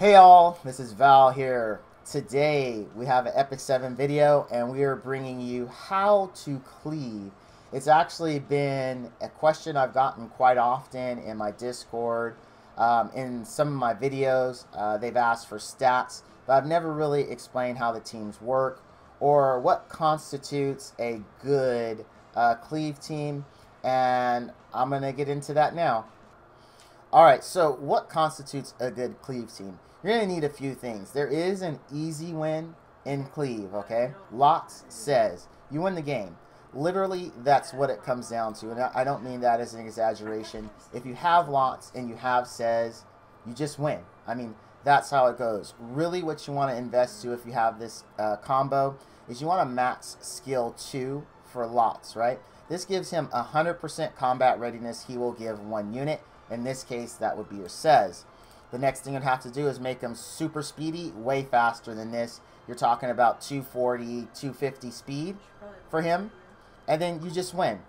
Hey all, this is Val here. Today we have an Epic 7 video and we are bringing you how to cleave. It's actually been a question I've gotten quite often in my Discord, in some of my videos. They've asked for stats, but I've never really explained how the teams work or what constitutes a good cleave team, and I'm going to get into that now. Alright, so what constitutes a good cleave team? You're going to need a few things. There is an easy win in cleave, okay? Lots says you win the game. Literally, that's what it comes down to. And I don't mean that as an exaggeration. If you have lots and you have says, you just win. I mean, that's how it goes. Really what you want to invest to if you have this combo is you want to max skill 2 for lots, right? This gives him 100% combat readiness. He will give 1 unit. In this case, that would be your says. The next thing you'd have to do is make him super speedy, way faster than this. You're talking about 240, 250 speed for him. And then you just win.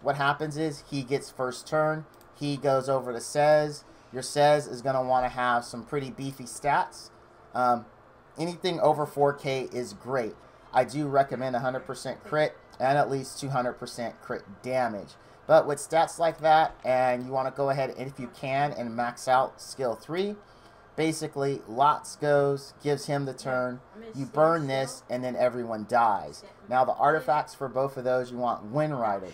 What happens is he gets first turn. He goes over to says. Your says is going to want to have some pretty beefy stats. Anything over 4K is great. I do recommend 100% crit and at least 200% crit damage. But with stats like that, and you want to go ahead and, if you can, and max out skill 3, basically lots goes, gives him the turn, you burn this, and then everyone dies. Now the artifacts for both of those, you want Wind Rider.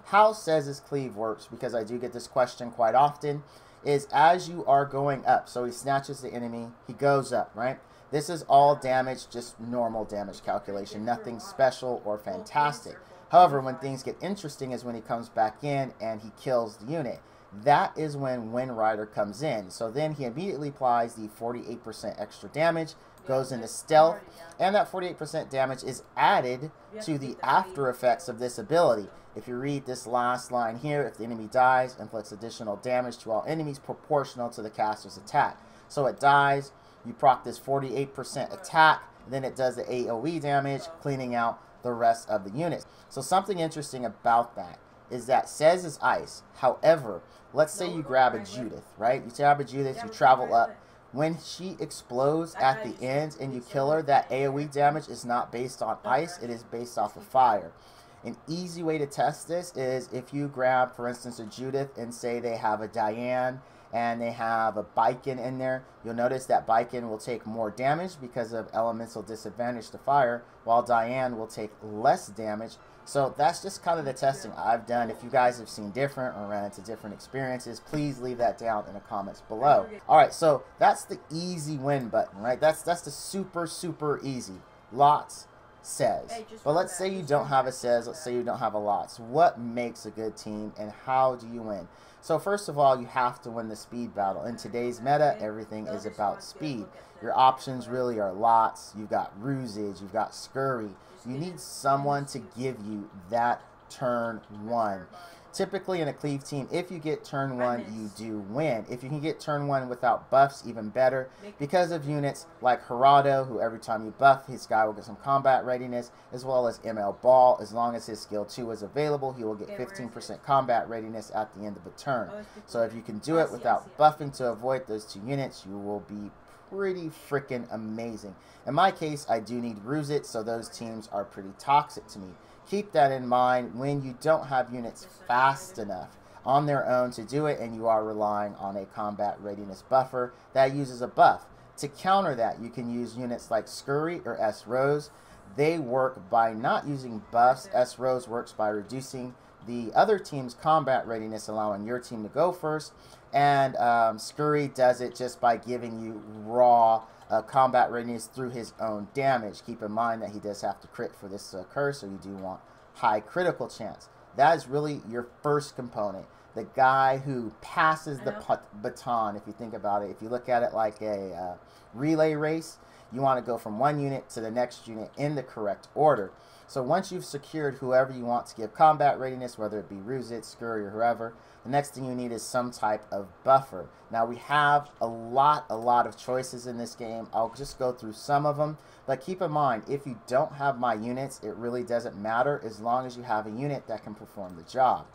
How says his cleave works, because I do get this question quite often, is as you are going up, so he snatches the enemy, he goes up, right? This is all damage, just normal damage calculation, nothing special or fantastic. However, when things get interesting is when he comes back in and he kills the unit. That is when Wind Rider comes in. So then he immediately applies the 48% extra damage, goes into stealth, and that 48% damage is added to the after effects of this ability. If you read this last line here, if the enemy dies, inflicts additional damage to all enemies proportional to the caster's attack. So it dies, you proc this 48% attack, then it does the AoE damage, cleaning out the rest of the units. So something interesting about that is that says is ice. However, let's say you grab a Judith, right? You grab a Judith, you travel up. When she explodes at the end and you kill her, that AoE damage is not based on ice, it is based off of fire. An easy way to test this is if you grab, for instance, a Judith and say they have a Diane and they have a Biken in there, you'll notice that Biken will take more damage because of elemental disadvantage to fire, while Diane will take less damage. So that's just kind of the testing I've done. If you guys have seen different or ran into different experiences, please leave that down in the comments below. Alright, so that's the easy win button, right? That's the super easy. Lots says. But let's say you don't have a says, let's say you don't have a lots. What makes a good team and how do you win? So first of all, you have to win the speed battle. In today's meta, everything is about speed. Your options really are lots. You've got rusage, you've got scurry. You need someone to give you that turn 1. Typically in a cleave team, if you get turn 1, you do win. If you can get turn 1 without buffs, even better. Because of units like Gerardo, who every time you buff, his guy will get some combat readiness, as well as ML Ball. As long as his skill 2 is available, he will get 15% combat readiness at the end of a turn. So if you can do it without buffing to avoid those 2 units, you will be pretty freaking amazing. In my case, I do need Ruzit, so those teams are pretty toxic to me. Keep that in mind when you don't have units fast enough on their own to do it and you are relying on a combat readiness buffer that uses a buff. To counter that, you can use units like Scurry or S-Rose. They work by not using buffs. S-Rose works by reducing the other team's combat readiness, allowing your team to go first. And Scurry does it just by giving you raw combat readiness through his own damage. Keep in mind that he does have to crit for this to occur, so you do want high critical chance. That is really your first component. The guy who passes the baton, if you think about it. If you look at it like a relay race, you want to go from one unit to the next unit in the correct order. So once you've secured whoever you want to give combat readiness, whether it be Ruzit, Scurry, or whoever, the next thing you need is some type of buffer. Now we have a lot of choices in this game. I'll just go through some of them. But keep in mind, if you don't have my units, it really doesn't matter as long as you have a unit that can perform the job.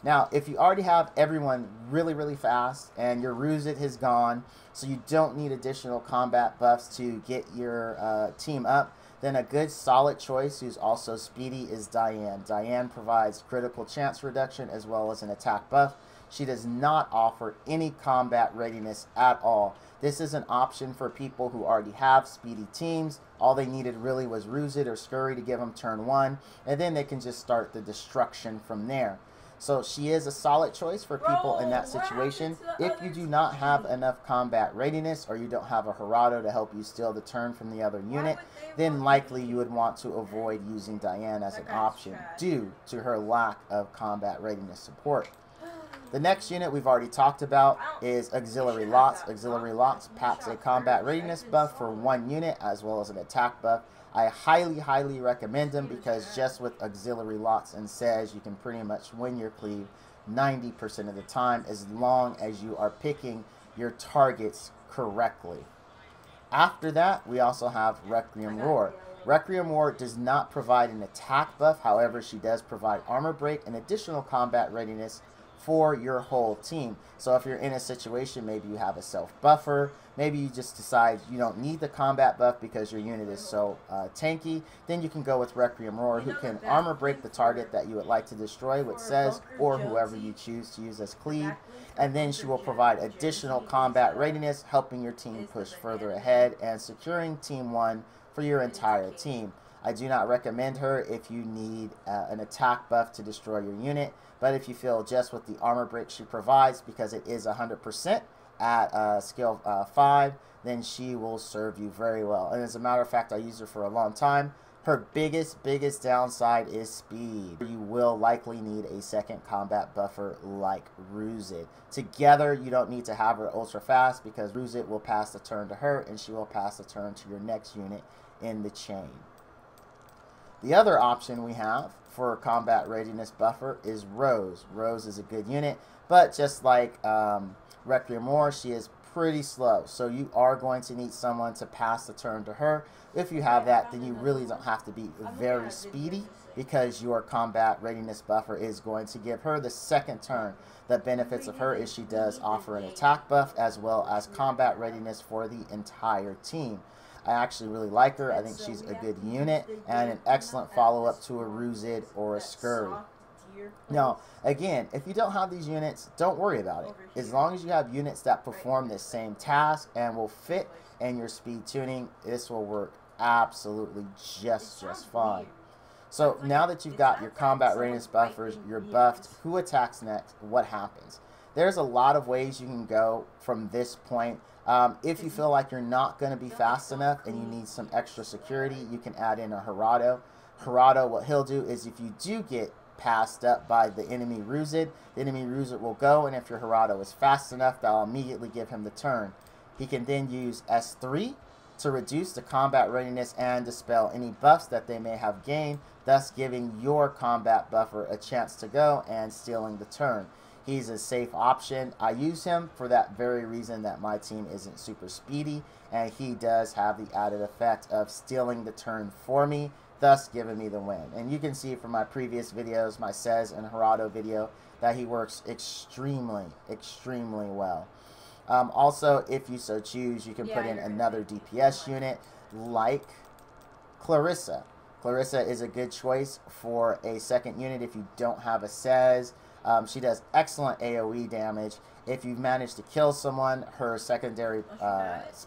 Now, if you already have everyone really, really fast and your Ruzit has gone, so you don't need additional combat buffs to get your team up, then a good solid choice who's also speedy is Diane. Diane provides critical chance reduction as well as an attack buff. She does not offer any combat readiness at all. This is an option for people who already have speedy teams. All they needed really was Ruzit or Scurry to give them turn 1, and then they can just start the destruction from there. So she is a solid choice for people in that situation. If you do not have enough combat readiness or you don't have a Gerardo to help you steal the turn from the other unit, then likely you would want to avoid using Diane as an option due to her lack of combat readiness support. The next unit we've already talked about is Auxiliary Lots. Auxiliary Lots packs a combat readiness buff for 1 unit as well as an attack buff. I highly recommend them because just with Auxiliary Lots and Says, you can pretty much win your cleave 90% of the time as long as you are picking your targets correctly. After that, we also have Requiem Roar. Requiem Roar does not provide an attack buff, however, she does provide armor break and additional combat readiness for your whole team. So if you're in a situation, maybe you have a self buffer, maybe you just decide you don't need the combat buff because your unit is so tanky, then you can go with Requiem Roar, who can armor break the target that you would like to destroy with Says, or whoever you choose to use as Cleave, and then she will provide additional combat readiness, helping your team push further ahead and securing team 1 for your entire team. I do not recommend her if you need an attack buff to destroy your unit, but if you feel just with the armor break she provides, because it is 100% at skill 5, then she will serve you very well. And as a matter of fact, I used her for a long time. Her biggest downside is speed. You will likely need a second combat buffer like Ruzit. Together, you don't need to have her ultra fast because Ruzit will pass the turn to her and she will pass the turn to your next unit in the chain. The other option we have for combat readiness buffer is Rose. Rose is a good unit, but just like Requiem Roar, she is pretty slow. So you are going to need someone to pass the turn to her. If you have that, then you really don't have to be very speedy because your combat readiness buffer is going to give her the second turn. The benefits of her is she does offer an attack buff as well as combat readiness for the entire team. I actually really like her. I think she's a good unit and an excellent follow-up to a Ruzit or a Scurry. Now, again, if you don't have these units, don't worry about it. As long as you have units that perform the same task and will fit in your speed tuning, this will work absolutely just fine. So now that you've got your combat readiness buffers, you're buffed, who attacks next, what happens? There's a lot of ways you can go from this point. If you feel like you're not going to be fast enough and you need some extra security, you can add in a Gerardo. Gerardo, what he'll do is if you do get passed up by the enemy Ruzit, the enemy Ruzit will go, and if your Gerardo is fast enough, that'll immediately give him the turn. He can then use S3 to reduce the combat readiness and dispel any buffs that they may have gained, thus giving your combat buffer a chance to go and stealing the turn. He's a safe option. I use him for that very reason that my team isn't super speedy, and he does have the added effect of stealing the turn for me, thus giving me the win. And you can see from my previous videos, my Says and Gerardo video, that he works extremely well. Also, if you so choose, you can put in another DPS unit like Clarissa. Clarissa is a good choice for a second unit if you don't have a Says. She does excellent AoE damage. If you've managed to kill someone, her secondary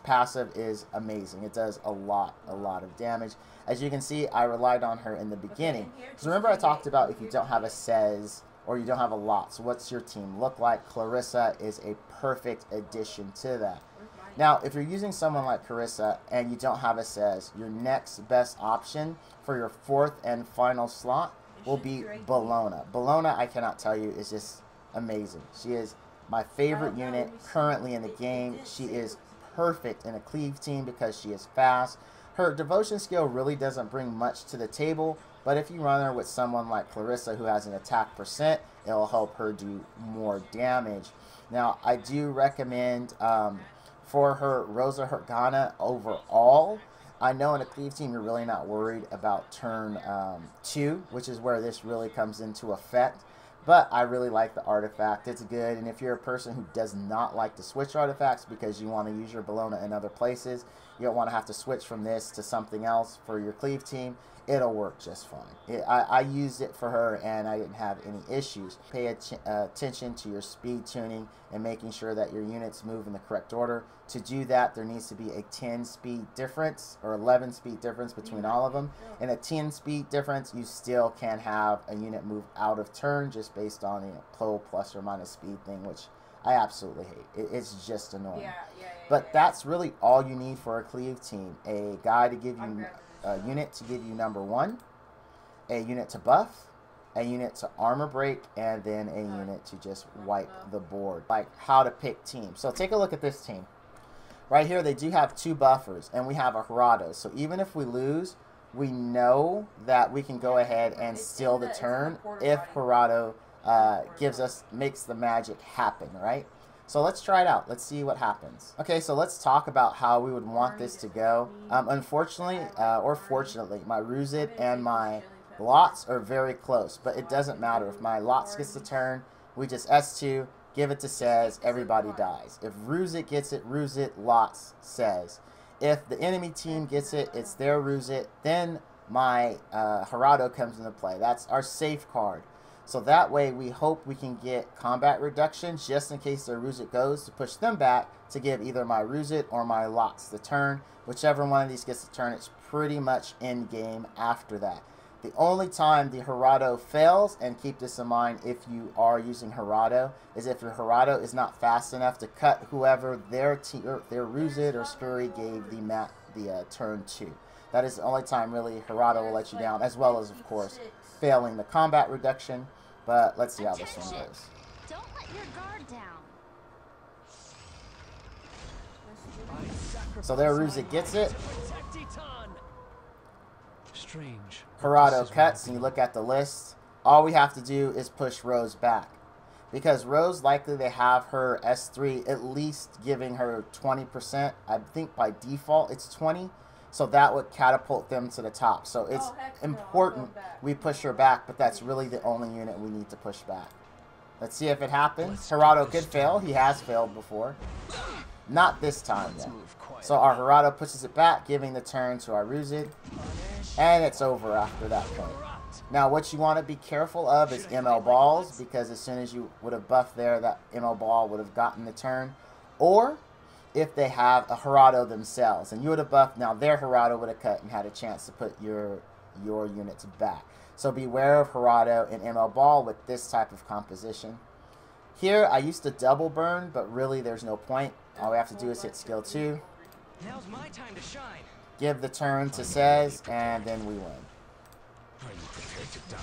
passive is amazing. It does a lot of damage. As you can see, I relied on her in the beginning. So remember I talked about if you don't have a Says or you don't have a lot, so what's your team look like? Clarissa is a perfect addition to that. Now, if you're using someone like Clarissa and you don't have a Says, your next best option for your fourth and final slot will be Bologna. Bologna, I cannot tell you, is just amazing. She is my favorite unit currently in the game. She is perfect in a Cleave team because she is fast. Her devotion skill really doesn't bring much to the table, but if you run her with someone like Clarissa who has an attack percent, it will help her do more damage. Now, I do recommend for her Rosa Hergana overall. I know in a Cleave team you're really not worried about turn 2, which is where this really comes into effect. But I really like the artifact. It's good. And if you're a person who does not like to switch artifacts because you want to use your Bologna in other places, you don't want to have to switch from this to something else for your Cleave team, it'll work just fine. I used it for her and I didn't have any issues. Pay attention to your speed tuning and making sure that your units move in the correct order. To do that, there needs to be a 10 speed difference or 11 speed difference between all of them. In a 10 speed difference, you still can have a unit move out of turn just based on the plus or minus speed thing, which I absolutely hate. It's just annoying. But that's really all you need for a Cleave team. A guy to give you a unit to give you number 1, a unit to buff, a unit to armor break, and then a unit to just wipe the board. Like how to pick teams. So take a look at this team. Right here they do have 2 buffers and we have a Gerardo. So even if we lose, we know that we can go ahead and steal the turn if Gerardo makes the magic happen, right? So let's try it out. Let's see what happens. Okay, so let's talk about how we would want this to go. Unfortunately, or fortunately, my Ruzit and my Lots are very close, but it doesn't matter. If my Lots gets the turn, we just S2, give it to Says, everybody dies. If Ruzit gets it, Ruzit, Lots, Says. If the enemy team gets it, it's their Ruzit, then my Gerardo comes into play. That's our safe card. So that way we hope we can get combat reduction just in case their Ruzit goes to push them back to give either my Ruzit or my Lots the turn. Whichever one of these gets the turn, it's pretty much end game after that. The only time the Gerardo fails, and keep this in mind if you are using Gerardo, is if your Gerardo is not fast enough to cut whoever their Ruzit or Scurry gave the turn to. That is the only time really Gerardo will let you down, as well as, of course, failing the combat reduction. But let's see how this one goes. Don't let your guard down. So there Ruzit gets it. Strange. Gerardo cuts, and you look at the list. All we have to do is push Rose back. Because Rose, likely they have her S3 at least giving her 20%. I think by default it's 20. So that would catapult them to the top. So it's important we push her back, but that's really the only unit we need to push back. Let's see if it happens. Gerardo could fail. He has failed before. Not this time, though. So our Gerardo pushes it back, giving the turn to our Ruzit. And it's over after that point. Now, what you want to be careful of is ML balls, because as soon as you would have buffed there, that ML ball would have gotten the turn. Or if they have a Gerardo themselves, and you would have buffed, now their Gerardo would have cut and had a chance to put your units back. So beware of Gerardo and ML ball with this type of composition. Here, I used to double burn, but really there's no point. All we have to do is hit skill 2. Now's my time to shine. Give the turn to Says, and then we win. Are you prepared to die?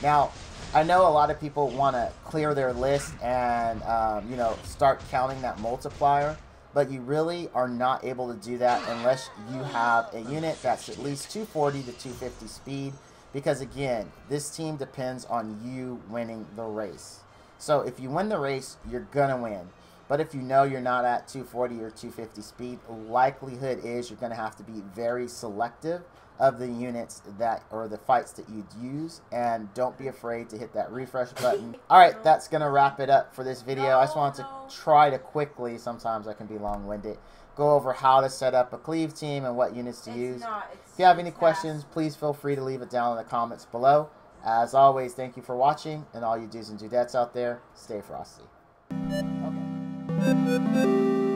Now, I know a lot of people want to clear their list and, you know, start counting that multiplier, but you really are not able to do that unless you have a unit that's at least 240 to 250 speed, because again, this team depends on you winning the race. So if you win the race, you're going to win. But if you know you're not at 240 or 250 speed, likelihood is you're going to have to be very selective of the units that, or the fights that you'd use, and don't be afraid to hit that refresh button. Alright, that's going to wrap it up for this video. I just wanted to try to quickly, sometimes I can be long-winded, go over how to set up a Cleave team and what units to use. If you have any questions, please feel free to leave it down in the comments below. As always, thank you for watching, and all you do's and dudettes out there, stay frosty. Okay.